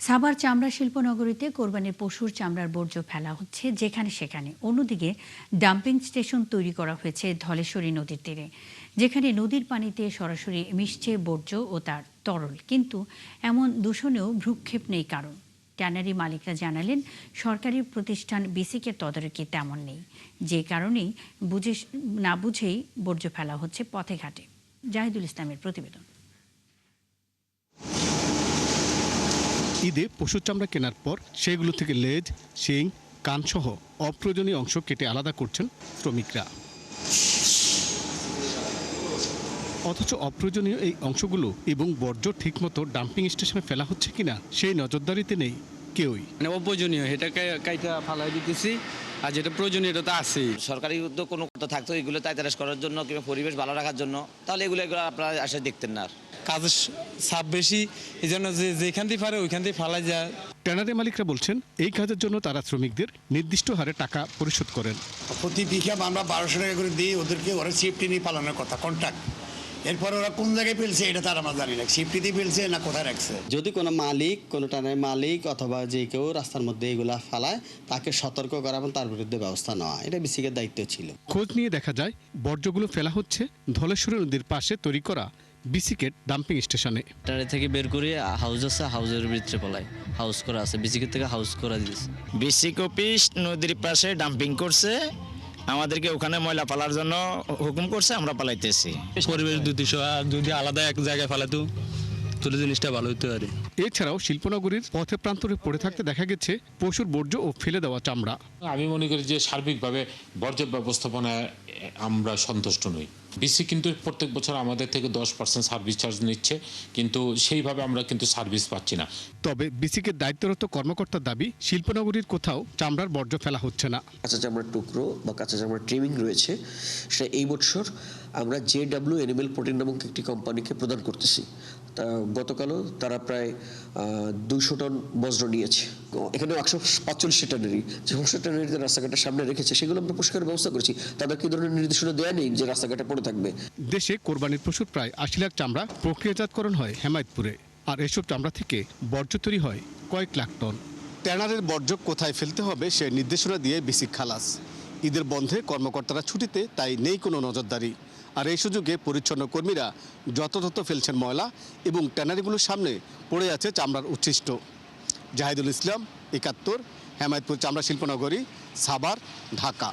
সাভার চামড়া শিল্পনগরীতে কোরবানির পশুর চামড়ার বর্জ্য ফেলা হচ্ছে যেখানে সেখানে। অন্যদিকে ডাম্পিং স্টেশন তৈরি করা হয়েছে ধলেশ্বরী নদীর তীরে, যেখানে নদীর পানিতে সরাসরি মিশছে বর্জ্য ও তার তরল। কিন্তু এমন দূষণেও ভ্রুক্ষেপ নেই কারণ। ট্যানারি মালিকরা জানালেন, সরকারি প্রতিষ্ঠান বিসিকের তদারকি তেমন নেই, যে কারণেই না বুঝেই বর্জ্য ফেলা হচ্ছে পথে ঘাটে। জাহিদুল ইসলামের প্রতিবেদন। ঈদে পশুর চামড়া কেনার পর সেগুলো থেকে লেজ, শিং, কানসহ অপ্রয়োজনীয় অংশ কেটে আলাদা করছেন শ্রমিকরা। অথচ অপ্রয়োজনীয় এই অংশগুলো এবং বর্জ্য ঠিকমতো ডাম্পিং স্টেশনে ফেলা হচ্ছে কিনা সেই নজরদারিতে নেই কেউই। মানে অপ্রয়োজনীয় এটাকে কাইটা ফালাই দিতেছি, আর যেটা প্রয়োজনীয় এটা তো আছেই। সরকারি উদ্যোগ কোনো কথা থাকতো এগুলো তাইতারাস করার জন্য কিংবা পরিবেশ ভালো রাখার জন্য, তাহলে এগুলো আপনারা আসলে দেখতেন না। কাজের চাপ বেশি, এই জন্য যেখান থেকে পারে ওইখান থেকে ফালাই যায়। ট্যানারি মালিকরা বলছেন, এই কাজের জন্য তারা শ্রমিকদের নির্দিষ্ট হারে টাকা পরিশোধ করেন। প্রতি বিঘা আমরা 1200 টাকা করে দিই ওদেরকে, ওরা সেফটি নিয়ে পালনের কথা, কন্ট্রাক্ট। এরপর ওরা কোন জায়গায় ফেলছে এটা তার আমরা জানি না, সেফটিতে ফেলছে না কোথায় রাখছে। যদি কোনো মালিক, কোনো ট্যানারি মালিক অথবা যে কেউ রাস্তার মধ্যে এগুলা ফেলায়, তাকে সতর্ক করা এবং তার বিরুদ্ধে ব্যবস্থা নেওয়া, এটা বিসিকের দায়িত্ব ছিল। খোঁজ নিয়ে দেখা যায়, বর্জ্যগুলো ফেলা হচ্ছে ধলেশ্বরী নদীর পাশে তৈরি করা বিসিকেট ডাম্পিং স্টেশনে। ট্যানারি থেকে বের করে হাউস আছে, হাউসের ভিতরে পলাই হাউস করা আছে, বিসিকের থেকে হাউস করা দিয়েছে। বিসিক অফিস নদীর পাশে ডাম্পিং করছে, আমাদেরকে ওখানে ময়লা পালার জন্য হুকুম করছে, আমরা পালাইতেছি। পরিবেশ দূষিত, আর যদি আলাদা এক জায়গায় ফালাতো তাহলে জিনিসটা ভালো হতে পারে। এছাড়াও শিল্পনগরীর পথে প্রান্তরে পড়ে থাকতে দেখা গেছে পশুর বর্জ্য ও ফেলে দেওয়া চামড়া। আমি মনে করি যে সার্বিকভাবে বর্জ্য ব্যবস্থাপনায় আমরা সন্তুষ্ট নই। বিসি কিন্তু প্রত্যেক বছর আমাদের থেকে 10% সার্ভিস চার্জ নিচ্ছে, কিন্তু সেইভাবে আমরা কিন্তু সার্ভিস পাচ্ছি না। তবে বিসিকের দায়িত্বরত কর্মকর্তার দাবি, শিল্পনগরীর কোথাও চামড়ার বর্জ্য ফেলা হচ্ছে না। কাঁচা চামড়ার টুকরো বা কাঁচা চামড়ার ট্রিমিং রয়েছে, সেটা এই বছর আমরা JW অ্যানিমেল প্রোটিন নামক একটি কোম্পানিকে প্রদান করতেছি। তা গতকালও তারা প্রায় 200 টন বজ্র নিয়েছে। এখানে 145 ট্যানারি, যে 100 ট্যানারিতে রাস্তাঘাটের সামনে রেখেছে সেগুলো আমরা পরিষ্কারের ব্যবস্থা করেছি। তাদেরকে এই ধরনের নির্দেশনা দেওয়া নেই যে রাস্তাঘাটে পড়ে থাকবে। দেশে কোরবানির পশুর প্রায় 80 লাখ চামড়া প্রক্রিয়াজাতকরণ হয় হেমায়েতপুরে, আর এসব চামড়া থেকে বর্জ্য তৈরি হয় কয়েক লাখ টন। ট্যানারের বর্জ্য কোথায় ফেলতে হবে সে নির্দেশনা দিয়ে বিসিক খালাস। ঈদের বন্ধে কর্মকর্তারা ছুটিতে, তাই নেই কোনো নজরদারি। আর এই সুযোগে পরিচ্ছন্ন কর্মীরা যথাযথ ফেলছেন ময়লা এবং ট্যানারিগুলোর সামনে পড়ে আছে চামড়ার উচ্ছিষ্ট। জাহিদুল ইসলাম, 71, হেমায়েতপুর চামড়া শিল্পনগরী, সাভার, ঢাকা।